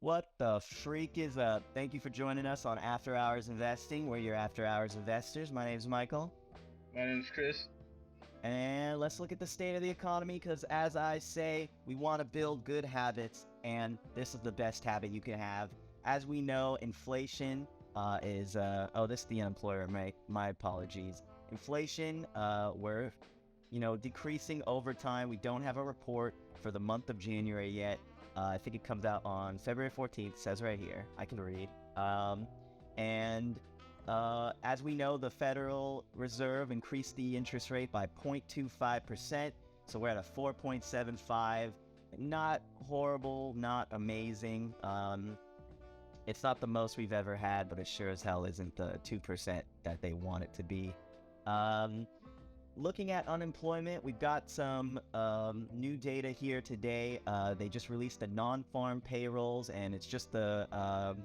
What the freak is up? Thank you for joining us on After Hours Investing. We're your After Hours investors. My name is Michael. My name's Chris. And let's look at the state of the economy because, as I say, we want to build good habits, and this is the best habit you can have. As we know, inflation this is the unemployer, my apologies. Inflation, we're decreasing over time. We don't have a report for the month of January yet. I think it comes out on February 14th, says right here. I can read. As we know, the Federal Reserve increased the interest rate by 0.25%. So we're at a 4.75. Not horrible, not amazing. It's not the most we've ever had, but it sure as hell isn't the 2% that they want it to be. Looking at unemployment, we've got some new data here today. They just released the non-farm payrolls, and it's just the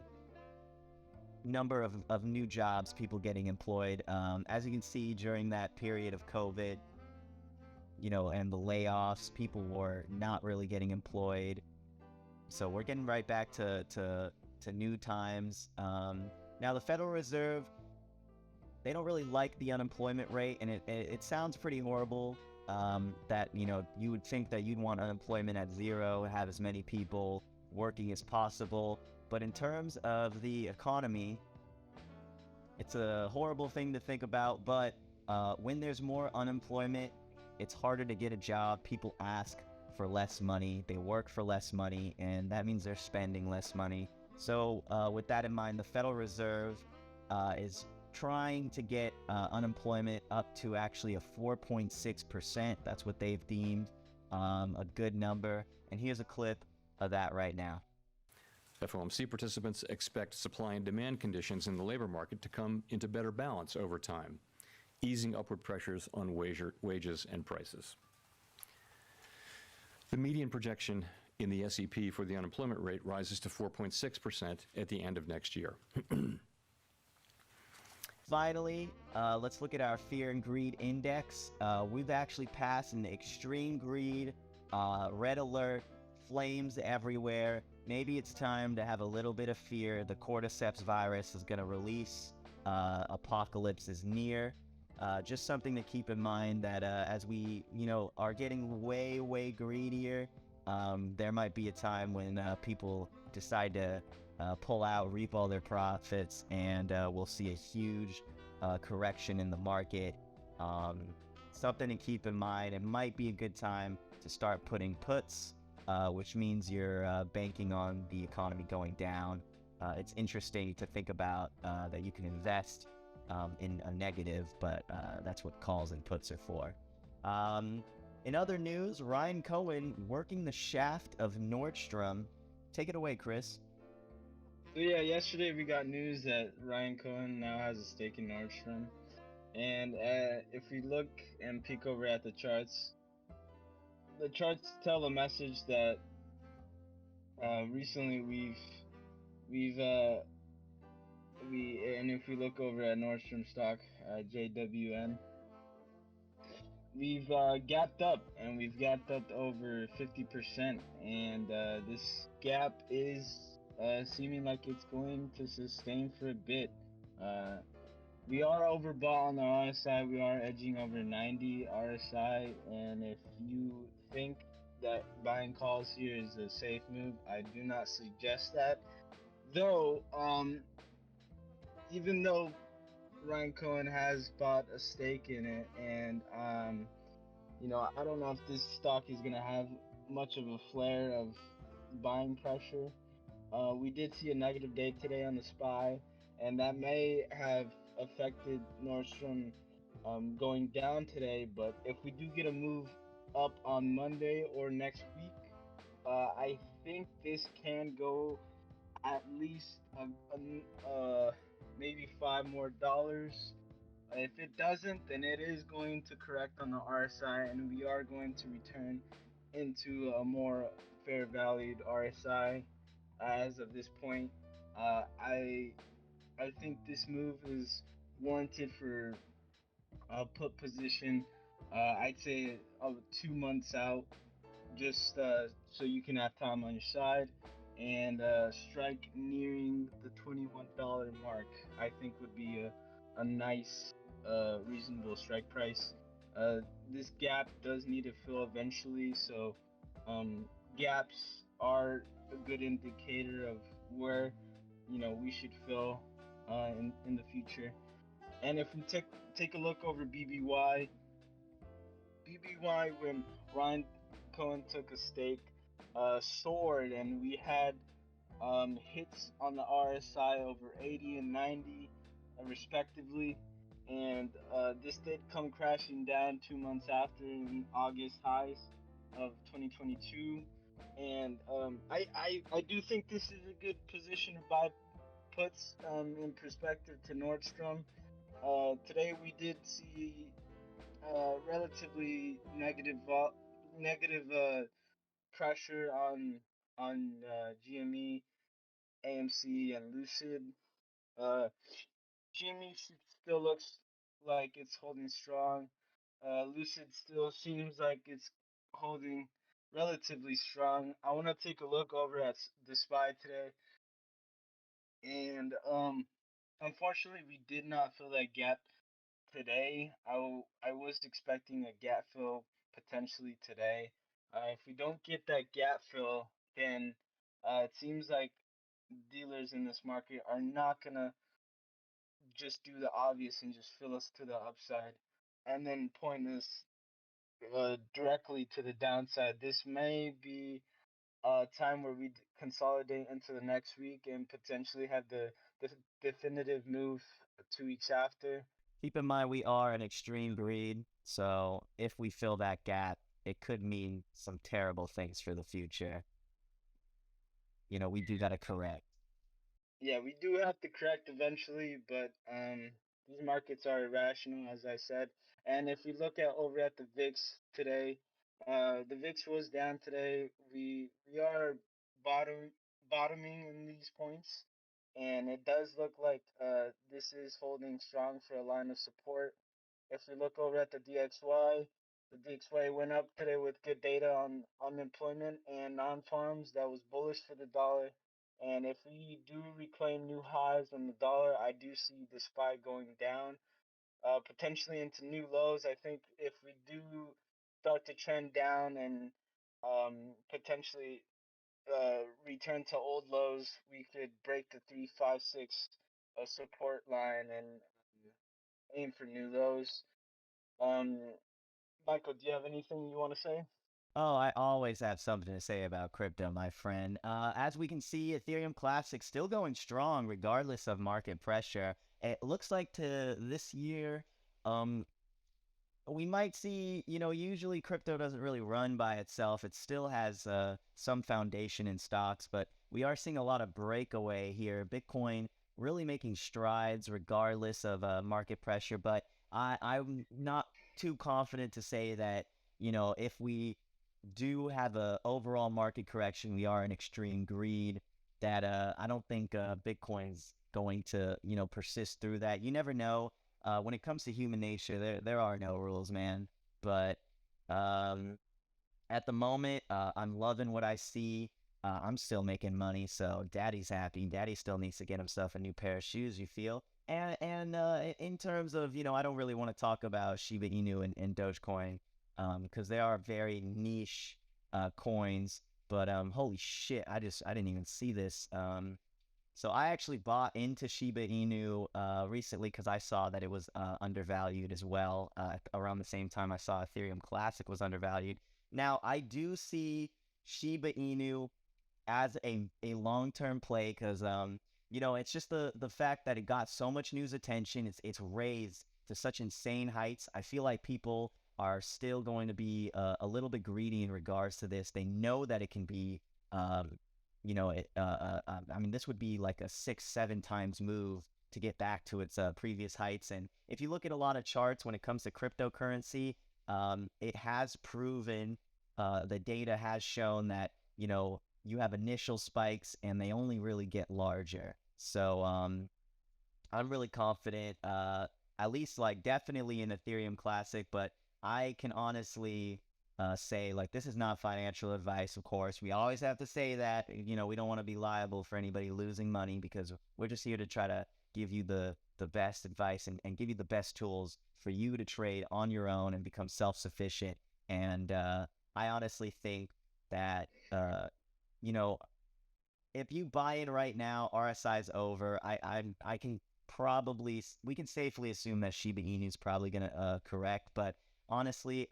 number of new jobs, people getting employed. As you can see, during that period of COVID, and the layoffs, people were not really getting employed. So we're getting right back to new times. Now, the Federal Reserve, they don't really like the unemployment rate, and it sounds pretty horrible that, you would think that you'd want unemployment at zero, have as many people working as possible. But in terms of the economy, it's a horrible thing to think about. But when there's more unemployment, it's harder to get a job. People ask for less money, they work for less money, and that means they're spending less money. So with that in mind, the Federal Reserve is trying to get unemployment up to actually a 4.6%. That's what they've deemed a good number. And here's a clip of that right now. FOMC participants expect supply and demand conditions in the labor market to come into better balance over time, easing upward pressures on wages and prices. The median projection in the SEP for the unemployment rate rises to 4.6% at the end of next year. Finally, let's look at our fear and greed index. We've actually passed an extreme greed, red alert, flames everywhere. Maybe it's time to have a little bit of fear. The cordyceps virus is going to release. Apocalypse is near. Just something to keep in mind that as we, are getting way, way greedier, there might be a time when people decide to pull out, reap all their profits, and we'll see a huge correction in the market. Something to keep in mind. It might be a good time to start putting puts, which means you're banking on the economy going down. It's interesting to think about that you can invest in a negative, but that's what calls and puts are for. In other news, Ryan Cohen working the shaft of Nordstrom. Take it away, Chris. So yeah, yesterday we got news that Ryan Cohen now has a stake in Nordstrom. And if we look and peek over at the charts tell a message that recently and if we look over at Nordstrom stock, JWN, we've gapped up, and we've gapped up over 50%, and this gap is seeming like it's going to sustain for a bit. We are overbought on the RSI. We are edging over 90 RSI, and if you think that buying calls here is a safe move, I do not suggest that. Though, even though Ryan Cohen has bought a stake in it, and I don't know if this stock is gonna have much of a flare of buying pressure. We did see a negative day today on the SPY, and that may have affected Nordstrom going down today. But if we do get a move up on Monday or next week, I think this can go at least maybe $5 more. If it doesn't, then it is going to correct on the RSI, and we are going to return into a more fair valued RSI. As of this point, I think this move is warranted for a put position. I'd say 2 months out, just so you can have time on your side. and strike nearing the $21 mark, I think would be a nice, reasonable strike price. Uh, this gap does need to fill eventually, so um, gaps are a good indicator of where we should fill in the future. And if we take a look over BBY when Ryan Cohen took a stake, soared, and we had hits on the RSI over 80 and 90, respectively. And this did come crashing down 2 months after in August highs of 2022. And I do think this is a good position to buy puts in perspective to Nordstrom. Today we did see relatively negative pressure on GME, AMC, and Lucid. Uh, GME still looks like it's holding strong. Lucid still seems like it's holding relatively strong. I want to take a look over at the SPY today, and unfortunately, we did not fill that gap today. I was expecting a gap fill potentially today. If we don't get that gap fill, then it seems like dealers in this market are not gonna just do the obvious and just fill us to the upside and then point us directly to the downside. This may be a time where we consolidate into the next week and potentially have the definitive move 2 weeks after. Keep in mind we are an extreme greed, so if we fill that gap, it could mean some terrible things for the future. We do got to correct. Yeah, we do have to correct eventually, but these markets are irrational, as I said. And if we look at over at the VIX today, the VIX was down today. We are bottom bottoming in these points, and it does look like this is holding strong for a line of support. If we look over at the DXY went up today with good data on unemployment and non-farms. That was bullish for the dollar. And if we do reclaim new highs on the dollar, I do see the SPY going down, potentially into new lows. I think if we do start to trend down and potentially return to old lows, we could break the 356 support line and aim for new lows. Um, Michael, do you have anything you want to say? Oh, I always have something to say about crypto, my friend. As we can see, Ethereum Classic still going strong regardless of market pressure. It looks like to this year, um, we might see, usually crypto doesn't really run by itself. It still has some foundation in stocks, but we are seeing a lot of breakaway here. Bitcoin really making strides regardless of market pressure, but I'm not too confident to say that, if we do have a overall market correction, we are in extreme greed, that I don't think Bitcoin's going to, persist through that. You never know. When it comes to human nature, there are no rules, man. But um, at the moment, I'm loving what I see. I'm still making money, so daddy's happy. Daddy still needs to get himself a new pair of shoes, you feel? And in terms of, I don't really want to talk about Shiba Inu and Dogecoin, because they are very niche coins. But holy shit, I didn't even see this. So I actually bought into Shiba Inu recently because I saw that it was undervalued as well. Around the same time I saw Ethereum Classic was undervalued. Now I do see Shiba Inu as a long-term play because it's just the fact that it got so much news attention. It's raised to such insane heights. I feel like people are still going to be a little bit greedy in regards to this. They know that it can be um, I mean, this would be like a 6-7 times move to get back to its previous heights. And if you look at a lot of charts when it comes to cryptocurrency, it has proven, the data has shown that, you have initial spikes and they only really get larger. So I'm really confident, at least like definitely in Ethereum Classic, but I can honestly say, like, this is not financial advice, of course. We always have to say that. We don't want to be liable for anybody losing money, because we're just here to try to give you the best advice, and give you the best tools for you to trade on your own and become self-sufficient. And I honestly think that, you know, if you buy in right now, RSI's over. I can probably, we can safely assume that Shiba Inu is probably going to correct. But honestly,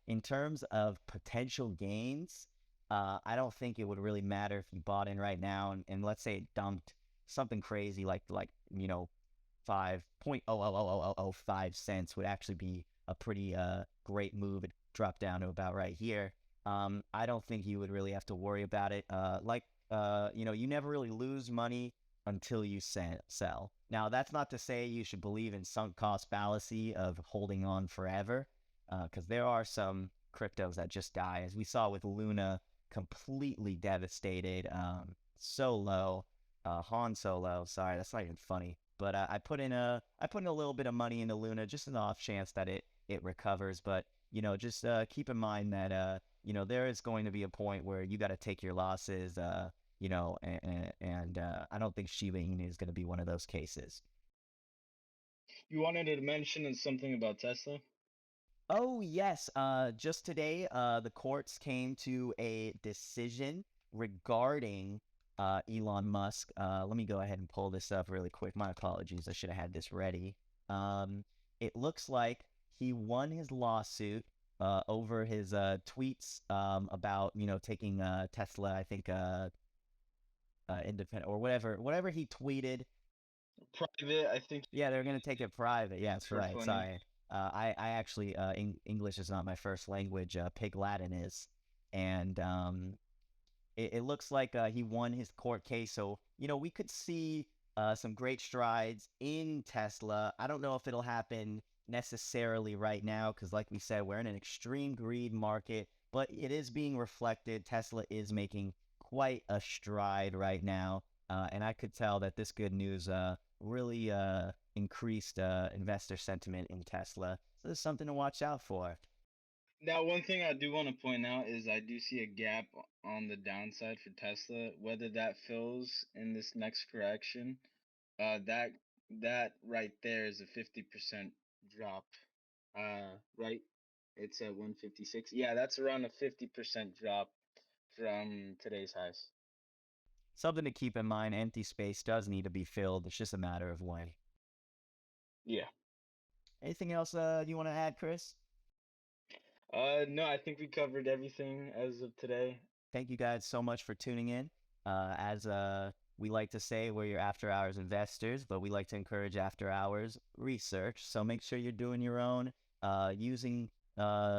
in terms of potential gains, I don't think it would really matter if you bought in right now, and let's say it dumped something crazy like 5.00005 cents would actually be a pretty great move. It dropped down to about right here. I don't think you would really have to worry about it. You never really lose money until you sell. Now, that's not to say you should believe in sunk cost fallacy of holding on forever, because there are some cryptos that just die, as we saw with Luna, completely devastated, so low, Han Solo. Sorry, that's not even funny. But I put in a little bit of money into Luna, just an off chance that it recovers. But just keep in mind that there is going to be a point where you got to take your losses. And I don't think Shiba Inu is going to be one of those cases. You wanted to mention something about Tesla? Oh, yes. Just today, the courts came to a decision regarding Elon Musk. Let me go ahead and pull this up really quick. My apologies. I should have had this ready. It looks like he won his lawsuit over his tweets about, taking Tesla, I think, independent, or whatever he tweeted. Private, I think. Yeah, they're going to take it private. Yeah, that's For right. funny. Sorry. I actually, English is not my first language. Pig Latin is. And it looks like he won his court case. So, we could see some great strides in Tesla. I don't know if it'll happen necessarily right now, because like we said, we're in an extreme greed market, but it is being reflected. Tesla is making quite a stride right now. And I could tell that this good news really increased investor sentiment in Tesla. So there's something to watch out for. Now, one thing I do want to point out is I do see a gap on the downside for Tesla. Whether that fills in this next correction, that right there is a 50% drop. Right? It's at 156. Yeah, that's around a 50% drop from today's highs. Something to keep in mind, empty space does need to be filled. It's just a matter of when. Yeah. Anything else you want to add, Chris? No, I think we covered everything as of today. Thank you guys so much for tuning in. As we like to say, we're your after hours investors, but we like to encourage after hours research. So make sure you're doing your own, using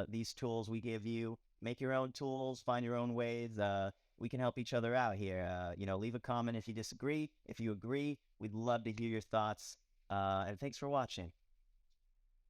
these tools we give you. Make your own tools, find your own ways. We can help each other out here. Leave a comment if you disagree. If you agree, we'd love to hear your thoughts. And thanks for watching.